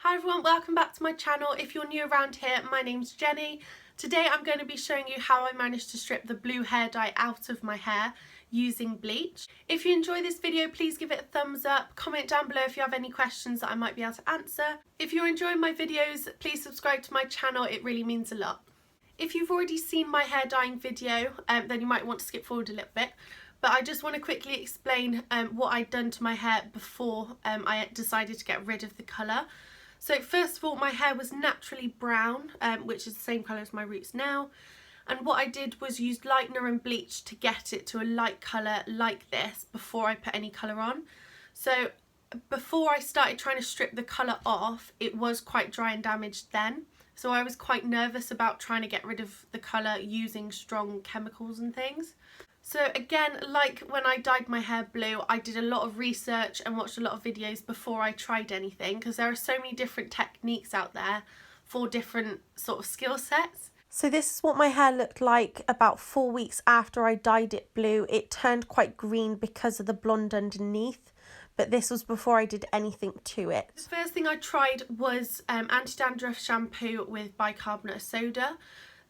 Hi everyone, welcome back to my channel. If you're new around here, my name's Jenny. Today I'm going to be showing you how I managed to strip the blue hair dye out of my hair using bleach. If you enjoy this video, please give it a thumbs up. Comment down below if you have any questions that I might be able to answer. If you're enjoying my videos, please subscribe to my channel, it really means a lot. If you've already seen my hair dyeing video, then you might want to skip forward a little bit. But I just want to quickly explain what I'd done to my hair before I decided to get rid of the colour. So first of all, my hair was naturally brown, which is the same colour as my roots now. And what I did was use lightener and bleach to get it to a light colour like this before I put any colour on. So before I started trying to strip the colour off, it was quite dry and damaged then. So I was quite nervous about trying to get rid of the colour using strong chemicals and things. So again, like when I dyed my hair blue, I did a lot of research and watched a lot of videos before I tried anything, because there are so many different techniques out there for different sort of skill sets. So this is what my hair looked like about 4 weeks after I dyed it blue. It turned quite green because of the blonde underneath, but this was before I did anything to it. The first thing I tried was Anti-Dandruff Shampoo with bicarbonate of soda.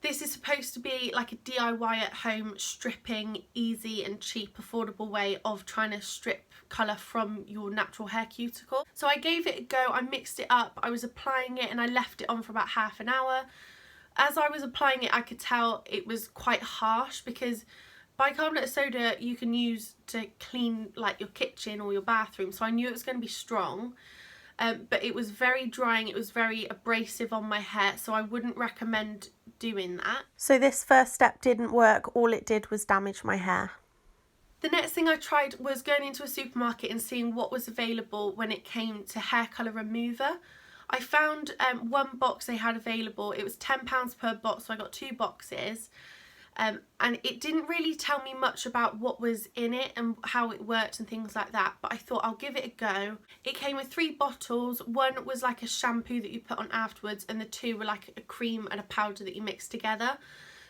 This is supposed to be like a DIY at home, stripping, easy and cheap, affordable way of trying to strip colour from your natural hair cuticle. So I gave it a go, I mixed it up, I was applying it and I left it on for about half an hour. As I was applying it, I could tell it was quite harsh, because bicarbonate of soda you can use to clean like your kitchen or your bathroom, so I knew it was going to be strong. But it was very drying, it was very abrasive on my hair, so I wouldn't recommend doing that. So this first step didn't work, all it did was damage my hair. The next thing I tried was going into a supermarket and seeing what was available when it came to hair colour remover. I found one box they had available. It was £10 per box, so I got 2 boxes. And it didn't really tell me much about what was in it and how it worked and things like that, but I thought I'll give it a go. It came with 3 bottles. One was like a shampoo that you put on afterwards, and the 2 were like a cream and a powder that you mix together.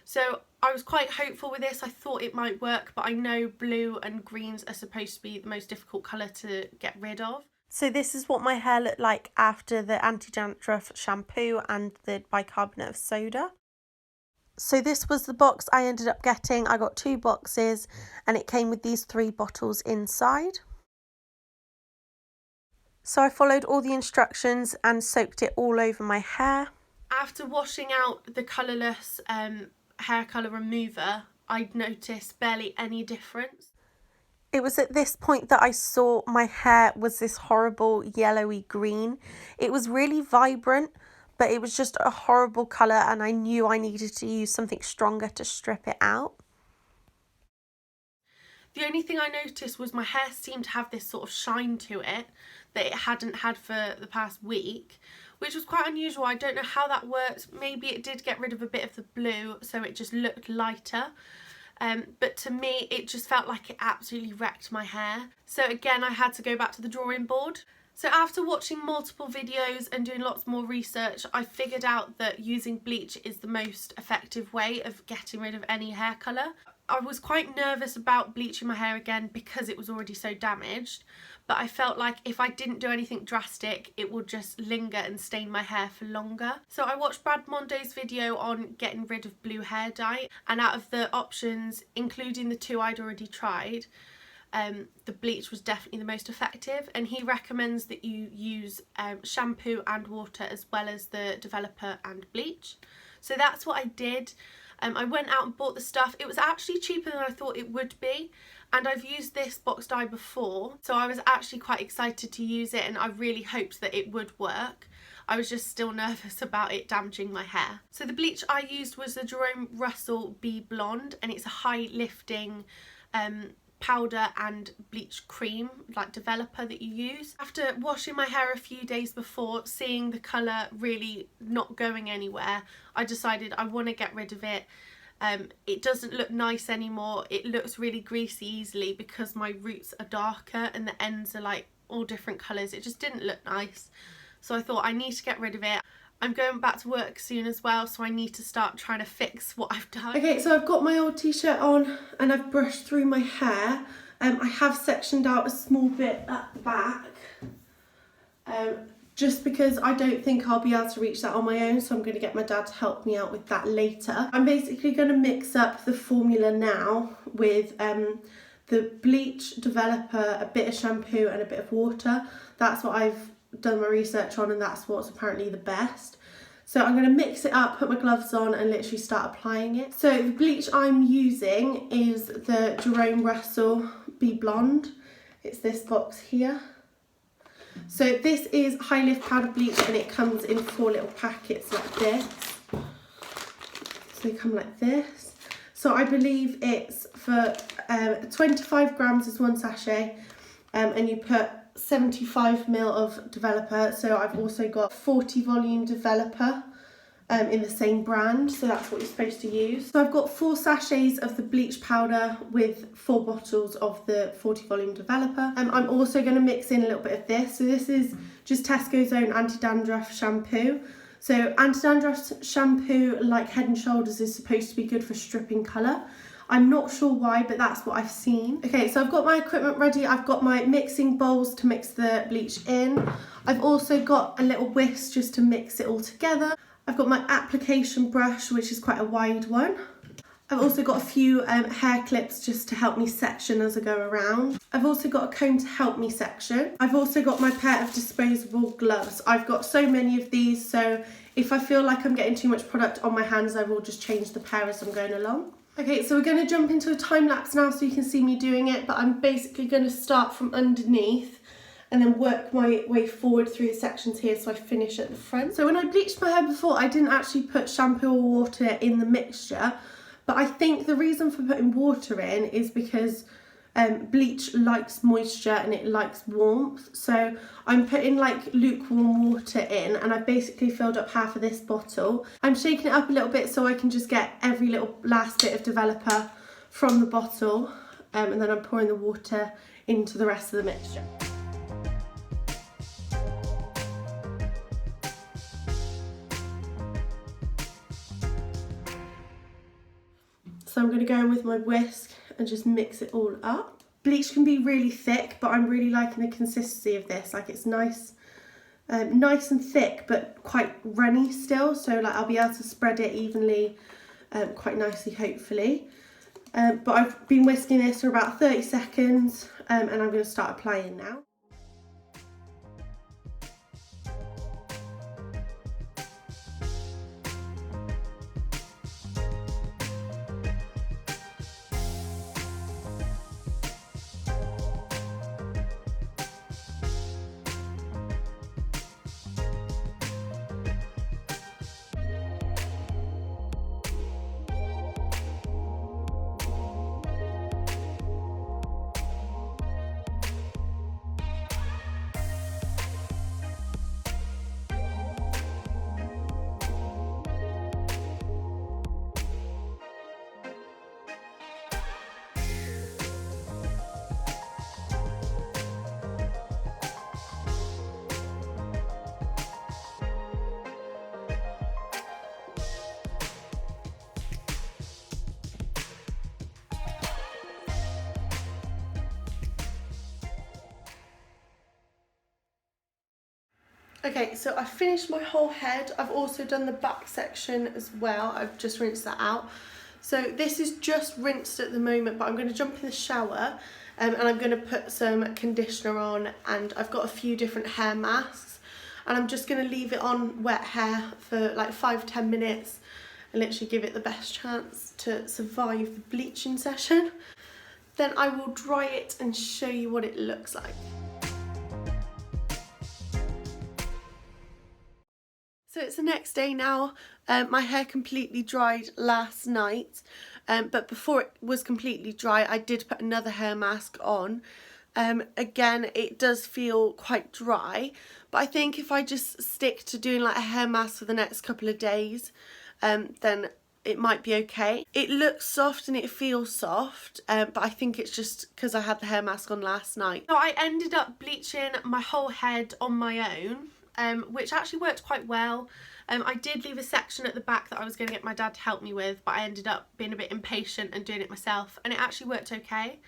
So I was quite hopeful with this. I thought it might work, but I know blue and greens are supposed to be the most difficult colour to get rid of. So this is what my hair looked like after the anti-dandruff shampoo and the bicarbonate of soda. So this was the box I ended up getting. I got 2 boxes and it came with these 3 bottles inside. So I followed all the instructions and soaked it all over my hair. After washing out the colourless hair colour remover, I'd noticed barely any difference. It was at this point that I saw my hair was this horrible yellowy green. It was really vibrant, but it was just a horrible colour, and I knew I needed to use something stronger to strip it out. The only thing I noticed was my hair seemed to have this sort of shine to it that it hadn't had for the past week, which was quite unusual. I don't know how that works. Maybe it did get rid of a bit of the blue, so it just looked lighter. But to me, it just felt like it absolutely wrecked my hair. So again, I had to go back to the drawing board. So after watching multiple videos and doing lots more research, I figured out that using bleach is the most effective way of getting rid of any hair colour. I was quite nervous about bleaching my hair again because it was already so damaged, but I felt like if I didn't do anything drastic, it would just linger and stain my hair for longer. So I watched Brad Mondo's video on getting rid of blue hair dye, and out of the options, including the 2 I'd already tried, the bleach was definitely the most effective, and he recommends that you use shampoo and water as well as the developer and bleach. So that's what I did. I went out and bought the stuff. It was actually cheaper than I thought it would be, and I've used this box dye before, so I was actually quite excited to use it, and I really hoped that it would work. I was just still nervous about it damaging my hair. So the bleach I used was the Jerome Russell Be Blonde, and it's a high lifting powder and bleach cream, like developer, that you use. After washing my hair a few days before, seeing the colour really not going anywhere, I decided I want to get rid of it. It doesn't look nice anymore. It looks really greasy easily because my roots are darker and the ends are like all different colours. It just didn't look nice. So I thought I need to get rid of it. I'm going back to work soon as well, so I need to start trying to fix what I've done. Okay, so I've got my old t-shirt on and I've brushed through my hair. I have sectioned out a small bit at the back just because I don't think I'll be able to reach that on my own, so I'm going to get my dad to help me out with that later. I'm basically going to mix up the formula now with the bleach, developer, a bit of shampoo and a bit of water. That's what I've done my research on, and that's what's apparently the best. So I'm going to mix it up, put my gloves on and literally start applying it. So the bleach I'm using is the Jerome Russell Be Blonde. It's this box here. So this is high lift powder bleach, and it comes in 4 little packets like this. So they come like this. So I believe it's for 25 grams is 1 sachet, and you put 75 ml of developer. So I've also got 40 volume developer in the same brand, so that's what you're supposed to use. So I've got 4 sachets of the bleach powder with 4 bottles of the 40 volume developer. I'm also going to mix in a little bit of this. So this is just Tesco's own Anti-Dandruff Shampoo. So Anti-Dandruff Shampoo, like Head and Shoulders, is supposed to be good for stripping colour. I'm not sure why, but that's what I've seen. Okay, so I've got my equipment ready. I've got my mixing bowls to mix the bleach in. I've also got a little whisk just to mix it all together. I've got my application brush, which is quite a wide one. I've also got a few hair clips just to help me section as I go around. I've also got a comb to help me section. I've also got my pair of disposable gloves. I've got so many of these, so if I feel like I'm getting too much product on my hands, I will just change the pair as I'm going along. Okay, so we're going to jump into a time lapse now so you can see me doing it, but I'm basically going to start from underneath and then work my way forward through the sections here so I finish at the front. So when I bleached my hair before, I didn't actually put shampoo or water in the mixture, but I think the reason for putting water in is because bleach likes moisture and it likes warmth. So I'm putting like lukewarm water in, and I've basically filled up half of this bottle. I'm shaking it up a little bit so I can just get every little last bit of developer from the bottle, and then I'm pouring the water into the rest of the mixture. So I'm going to go in with my whisk and just mix it all up. Bleach can be really thick, but I'm really liking the consistency of this. Like, it's nice, nice and thick, but quite runny still. So like I'll be able to spread it evenly, quite nicely, hopefully. But I've been whisking this for about 30 seconds, and I'm going to start applying now. Okay, so I've finished my whole head. I've also done the back section as well. I've just rinsed that out. So this is just rinsed at the moment, but I'm going to jump in the shower, and I'm going to put some conditioner on, and I've got a few different hair masks, and I'm just going to leave it on wet hair for like 5-10 minutes and literally give it the best chance to survive the bleaching session. Then I will dry it and show you what it looks like. So it's the next day now. My hair completely dried last night, but before it was completely dry I did put another hair mask on. Again, it does feel quite dry, but I think if I just stick to doing like a hair mask for the next couple of days, then it might be okay. It looks soft and it feels soft, but I think it's just because I had the hair mask on last night. So I ended up bleaching my whole head on my own, which actually worked quite well. I did leave a section at the back that I was going to get my dad to help me with, but I ended up being a bit impatient and doing it myself, and it actually worked okay.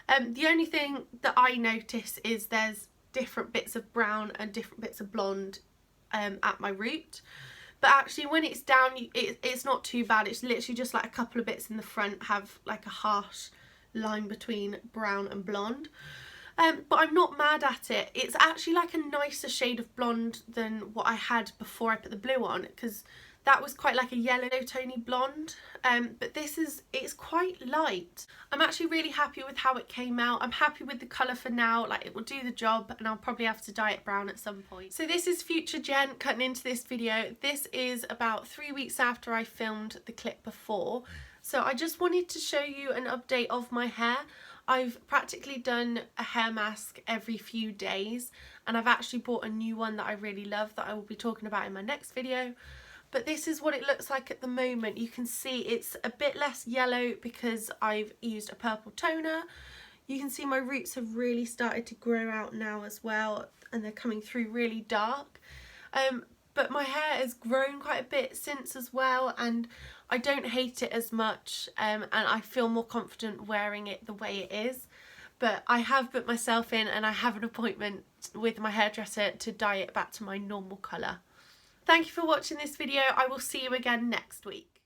The only thing that I notice is there's different bits of brown and different bits of blonde at my root. But actually when it's down, it's not too bad. It's literally just like a couple of bits in the front have like a harsh line between brown and blonde. But I'm not mad at it. It's actually like a nicer shade of blonde than what I had before I put the blue on, because that was quite like a yellow tony blonde. But it's quite light. I'm actually really happy with how it came out. I'm happy with the colour for now. Like, it will do the job, and I'll probably have to dye it brown at some point. So this is future Jen cutting into this video. This is about 3 weeks after I filmed the clip before. So I just wanted to show you an update of my hair. I've practically done a hair mask every few days, and I've actually bought a new one that I really love that I will be talking about in my next video. But this is what it looks like at the moment. You can see it's a bit less yellow because I've used a purple toner. You can see my roots have really started to grow out now as well, and they're coming through really dark. But my hair has grown quite a bit since as well, and I don't hate it as much, and I feel more confident wearing it the way it is. But I have put myself in, and I have an appointment with my hairdresser to dye it back to my normal colour. Thank you for watching this video. I will see you again next week.